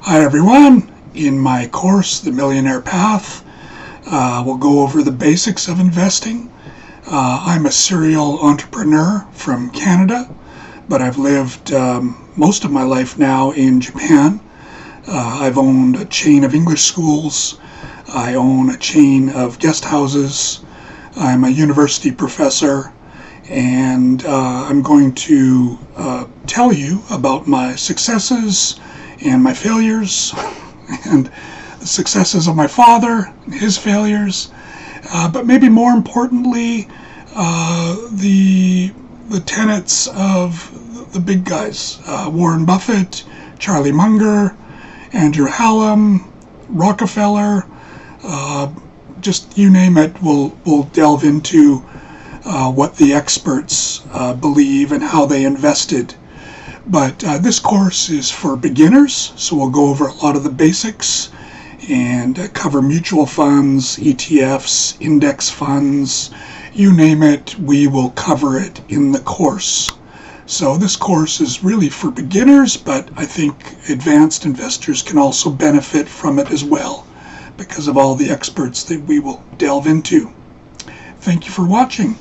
Hi everyone. In my course, The Millionaire Path, we'll go over the basics of investing. I'm a serial entrepreneur from Canada, but I've lived most of my life now in Japan. I've owned a chain of English schools. I own a chain of guest houses. I'm a university professor, and I'm going to tell you about my successes and my failures, and the successes of my father and his failures, but maybe more importantly, the tenets of the big guys, Warren Buffett, Charlie Munger, Andrew Hallam, Rockefeller, just you name it. We'll delve into what the experts believe and how they invested. But this course is for beginners, so we'll go over a lot of the basics and cover mutual funds, ETFs, index funds, you name it, we will cover it in the course. So this course is really for beginners, but I think advanced investors can also benefit from it as well because of all the experts that we will delve into. Thank you for watching.